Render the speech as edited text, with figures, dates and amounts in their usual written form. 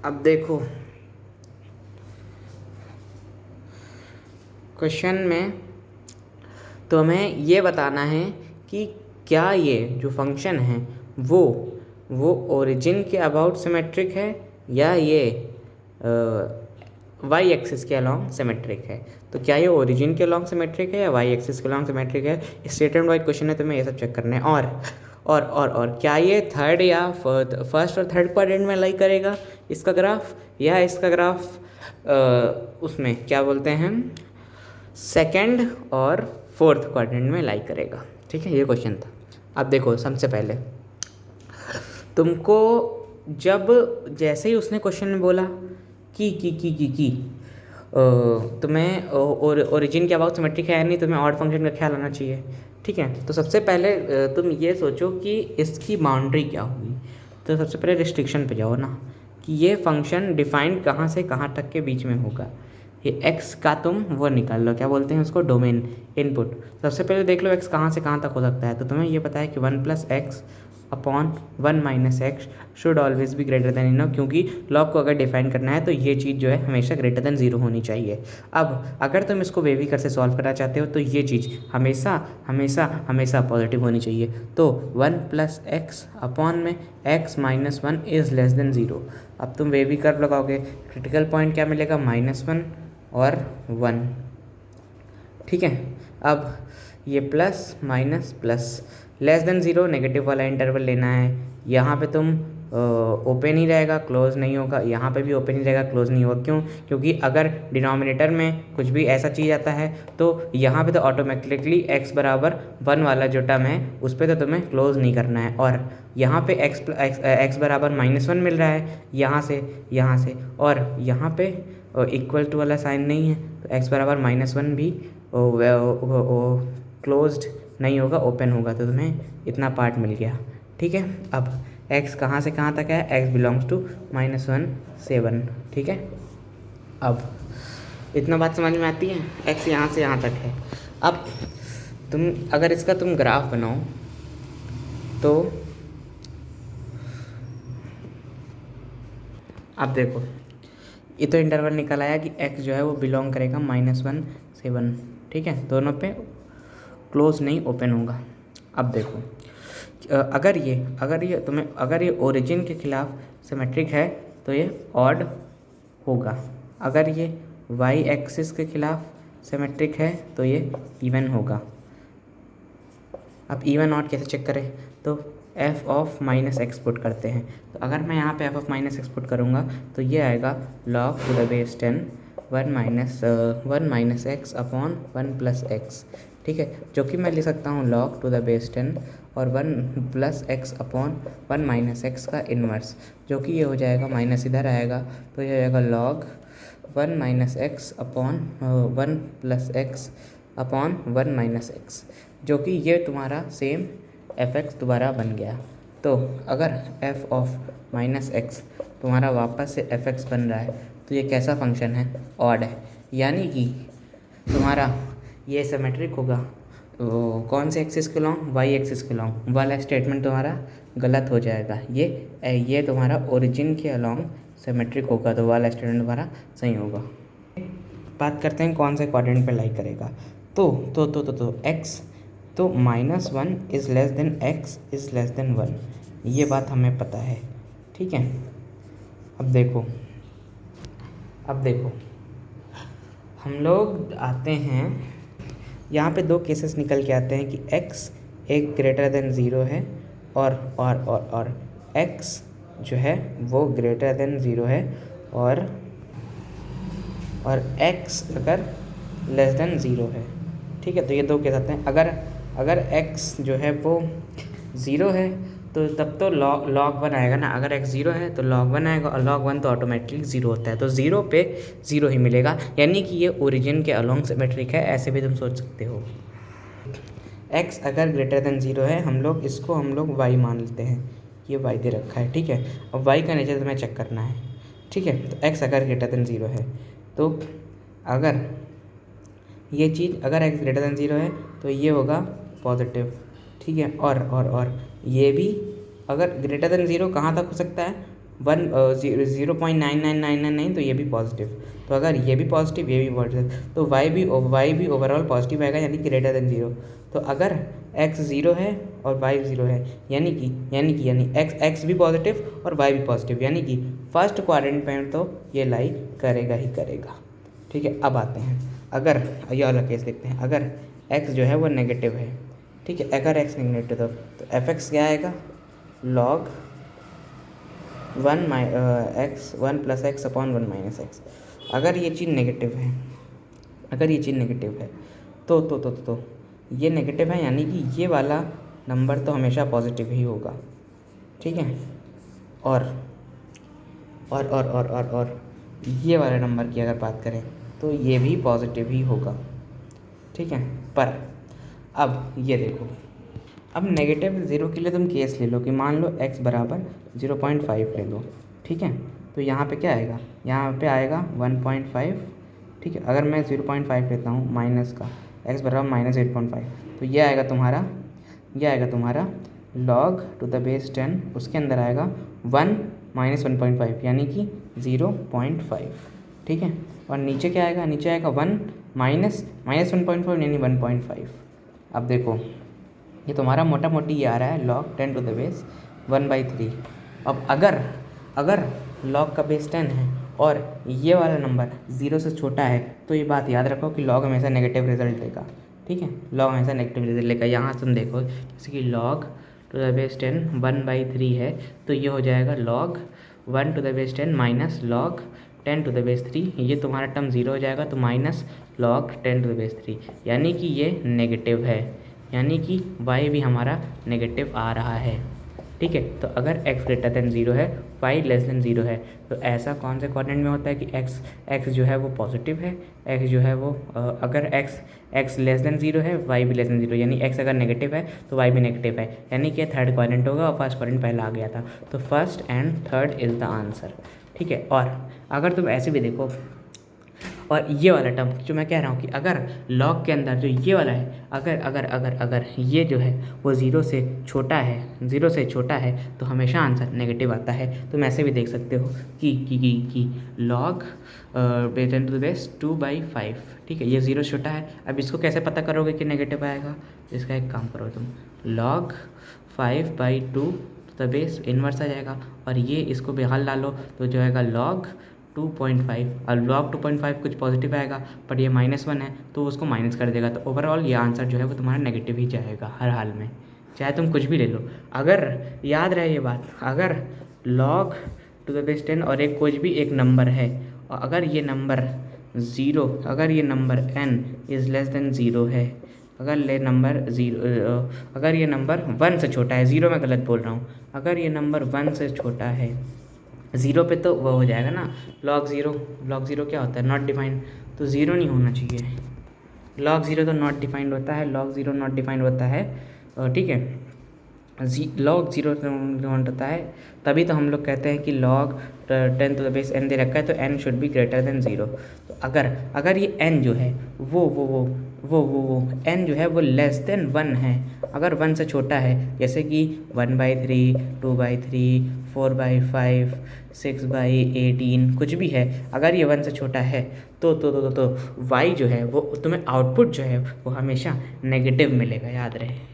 अब देखो क्वेश्चन में तुम्हें ये बताना है कि क्या ये जो फंक्शन है वो ओरिजिन के अबाउट सिमेट्रिक है या ये वाई एक्सिस के अलॉन्ग सिमेट्रिक है। तो क्या ये ओरिजिन के अलॉन्ग सिमेट्रिक है या वाई एक्सिस के अलॉन्ग सिमेट्रिक है, स्ट्रेट एंड वाइड क्वेश्चन है, तुम्हें ये सब चेक करना है। और क्या ये थर्ड या फर्स्ट और थर्ड क्वाड्रेंट में लाई करेगा इसका ग्राफ, या इसका ग्राफ उसमें क्या बोलते हैं सेकंड और फोर्थ क्वाड्रेंट में लाई करेगा। ठीक है, ये क्वेश्चन था। अब देखो सबसे पहले तुमको जब जैसे ही उसने क्वेश्चन में बोला कि तुम्हें ओरिजिन के अबाउट सिमेट्रिक है नहीं, तुम्हें ऑड फंक्शन का ख्याल आना चाहिए। ठीक है, तो सबसे पहले तुम ये सोचो कि इसकी बाउंड्री क्या होगी। तो सबसे पहले रिस्ट्रिक्शन पे जाओ ना कि ये फंक्शन डिफाइंड कहाँ से कहाँ तक के बीच में होगा। ये x का तुम वो निकाल लो, क्या बोलते हैं उसको, डोमेन इनपुट। सबसे पहले देख लो x कहाँ से कहाँ तक हो सकता है। तो तुम्हें ये पता है कि 1 + x upon 1 - x should always be greater than इनो, क्योंकि लॉग को अगर डिफाइन करना है तो ये चीज़ जो है हमेशा ग्रेटर देन 0 होनी चाहिए। अब अगर तुम इसको वेविकर से सॉल्व करना चाहते हो तो ये चीज़ हमेशा हमेशा हमेशा पॉजिटिव होनी चाहिए। तो 1 + x अपॉन में x - 1 इज़ लेस देन 0। अब तुम वेविकर लगाओगे, क्रिटिकल पॉइंट क्या मिलेगा, -1 और 1। ठीक है, अब ये plus minus plus less than 0 negative वाला इंटरवल लेना है। यहाँ पे तुम ओपन ही रहेगा, क्लोज नहीं होगा। यहाँ पे भी ओपन ही रहेगा, क्लोज नहीं होगा। क्यों? क्योंकि अगर डिनोमिनेटर में कुछ भी ऐसा चीज़ आता है तो यहाँ पे तो ऑटोमेटिकली x बराबर 1 वाला जो टर्म है उस पर तो तुम्हें क्लोज नहीं करना है। और यहाँ पे x बराबर -1 मिल रहा है यहाँ से, और यहाँ पे इक्वल टू वाला साइन नहीं है तो x बराबर -1 भी क्लोज्ड नहीं होगा, ओपन होगा। तो तुम्हें इतना पार्ट मिल गया। ठीक है, अब x कहाँ से कहाँ तक है, x बिलोंग्स टू -1 से 1। ठीक है, अब इतना बात समझ में आती है, x यहाँ से यहाँ तक है। अब तुम अगर इसका तुम ग्राफ बनाओ तो अब देखो ये तो इंटरवल निकल आया कि x जो है वो बिलोंग करेगा -1 से 1। ठीक है, दोनों पे क्लोज नहीं ओपन होगा। अब देखो अगर ये ओरिजिन के खिलाफ सिमेट्रिक है तो ये ऑड होगा। अगर ये वाई एक्सिस के खिलाफ सिमेट्रिक है तो ये इवन होगा। अब इवन ऑड कैसे चेक करें, तो f ऑफ -x पुट करते हैं। तो अगर मैं यहाँ पे f ऑफ -x पुट करूँगा तो ये आएगा log to the base 10 1 - x upon 1 + x। ठीक है, जो कि मैं लिख सकता हूँ log to the base 10 और 1 + x अपॉन 1 - x का इन्वर्स, जो कि ये हो जाएगा माइनस इधर आएगा तो ये हो जाएगा log 1 - x upon 1 + x upon 1 - x, जो कि ये तुम्हारा सेम f(x) दोबारा बन गया। तो अगर f ऑफ -x तुम्हारा वापस से f(x) बन रहा है तो ये कैसा फंक्शन है, ऑड है। यानी कि तुम्हारा ये सिमेट्रिक होगा कौन से एक्सिस के लॉन्ग, वाई एक्सिस के लॉन्ग। वाला स्टेटमेंट तुम्हारा गलत हो जाएगा। ये तुम्हारा ओरिजिन के अलॉन्ग सिमेट्रिक होगा तो वाला स्टेटमेंट तुम्हारा सही होगा। बात करते हैं कौन से क्वाड्रेंट पे लाई करेगा। तो x तो -1 is less than x is less than 1, ये बात हमें पता है। ठीक है, अब देखो हम लोग आते हैं यहाँ पे दो केसेस निकल के आते हैं कि x एक ग्रेटर देन 0 है और x जो है वो ग्रेटर देन 0 है और x अगर लेस देन 0 है। ठीक है, तो ये दो केस आते हैं। अगर x जो है वो 0 है तो तब तो log 1 आएगा ना। अगर x 0 है तो log 1 आएगा और log 1 तो ऑटोमेटिकली 0 होता है, तो 0 पे 0 ही मिलेगा। यानी कि ये ओरिजिन के अलॉन्ग सिमेट्रिक है, ऐसे भी तुम सोच सकते हो। x अगर ग्रेटर देन 0 है हम लोग y मान लेते हैं, ये y दे रखा है। ठीक है, अब y का नेचर तुम्हें चेक करना है। ठीक है, तो x अगर ग्रेटर देन 0 है तो अगर ये चीज़ अगर x ग्रेटर देन 0 है तो ये होगा पॉजिटिव। ठीक है, और ये भी अगर ग्रेटर देन 0 कहाँ तक हो सकता है, 0.99999 तो ये भी पॉजिटिव, तो अगर ये भी पॉजिटिव ये भी पॉजिटिव तो y भी ओवरऑल पॉजिटिव आएगा, यानी कि ग्रेटर देन 0। तो अगर x 0 है और y 0 है, यानी x भी पॉजिटिव और y भी पॉजिटिव, यानी कि फर्स्ट क्वाड्रेंट में तो ये लाई करेगा ही करेगा। ठीक है, अब आते हैं, अगर ये वाला केस देखते हैं, अगर x जो है वो नेगेटिव है, ठीक है, अगर x नेगेटिव तो fx क्या आएगा, log 1 + x अपॉन 1 - x। अगर ये चीज़ नेगेटिव है, तो ये नेगेटिव है, यानी कि ये वाला नंबर तो हमेशा पॉजिटिव ही होगा। ठीक है, और ये वाले नंबर की अगर बात करें तो ये भी पॉजिटिव ही होगा। ठीक है, पर अब ये देखो, अब नेगेटिव 0 के लिए तुम केस ले लो कि मान लो x बराबर 0.5 ले लो। ठीक है, तो यहाँ पे क्या आएगा, यहाँ पे आएगा 1.5। ठीक है, अगर मैं 0.5 लेता हूँ माइनस का, x बराबर -8.5, तो ये आएगा तुम्हारा log टू द बेस 10, उसके अंदर आएगा 1 - 1.5 यानी कि 0.5। ठीक है, और नीचे क्या आएगा, नीचे आएगा 1 - -1.5 यानी 1.5। अब देखो ये तुम्हारा मोटा मोटी ये आ रहा है log 10 टू द बेस 1/3। अब अगर log का बेस 10 है और ये वाला नंबर 0 से छोटा है, तो ये बात याद रखो कि log हमेशा नेगेटिव रिजल्ट देगा। ठीक है, log हमेशा नेगेटिव रिजल्ट लेगा। यहाँ तुम देखो जैसे कि log टू द बेस 10 1/3 है, तो ये हो जाएगा log 1 to the base 10 minus log 10 to the base 3, ये तुम्हारा टर्म 0 हो जाएगा, तो minus log 10 to the base 3, यानी कि ये नेगेटिव है, यानी कि y भी हमारा नेगेटिव आ रहा है। ठीक है, तो अगर x ग्रेटर देन 0 है, y लेस देन 0 है, तो ऐसा कौन से क्वाड्रेंट में होता है कि x जो है वो पॉजिटिव है, x जो है वो अगर x लेस देन 0 है, y भी लेस देन 0, यानी x अगर नेगेटिव है तो y भी नेगेटिव है, यानी कि थर्ड क्वाड्रेंट होगा और फर्स्ट क्वाड्रेंट पहला आ गया था, तो first and third is the answer. ठीक है, और अगर तुम ऐसे भी देखो, और ये वाला टर्म जो मैं कह रहा हूँ कि अगर log के अंदर जो ये वाला है, अगर ये जो है वो 0 से छोटा है तो हमेशा आंसर नेगेटिव आता है। तुम ऐसे भी देख सकते हो कि log 10 टू द बेस 2/5। ठीक है, ये 0 छोटा है। अब इसको कैसे पता करोगे कि नेगेटिव आएगा, इसका एक काम करो तुम, log 5/2 to the base inverse आ जाएगा, और ये इसको बेहाल डालो तो जो आएगा log 2.5, और log 2.5 कुछ पॉजिटिव आएगा, पर ये -1 है तो उसको माइनस कर देगा, तो ओवरऑल ये आंसर जो है वो तुम्हारा नेगेटिव ही जाएगा हर हाल में, चाहे तुम कुछ भी ले लो। अगर याद रहे ये बात, अगर log टू द बेस 10 और एक कुछ भी एक नंबर है, और अगर ये number n is less than 0 है, अगर ये नंबर 1 से छोटा है, 0 मैं गलत बोल रहा हूँ, अगर ये नंबर 1 से छोटा है 0 पे, तो वो हो जाएगा ना log 0 क्या होता है, नॉट डिफाइंड, तो 0 नहीं होना चाहिए। log 0 तो नॉट डिफाइंड होता है, log 0 नॉट डिफाइंड होता है। ठीक है, log 0 नॉट होता है, तभी तो हम लोग कहते हैं कि log 10 to the base n दे रखा है तो n should be greater than 0। तो अगर ये n जो है वो n जो है वो लेस देन 1 है, अगर 1 से छोटा है, जैसे कि 1/3, 2/3, 4/5, 6/18 कुछ भी है, अगर ये 1 से छोटा है तो y जो है वो तुम्हें आउटपुट जो है वो हमेशा नेगेटिव मिलेगा, याद रहे।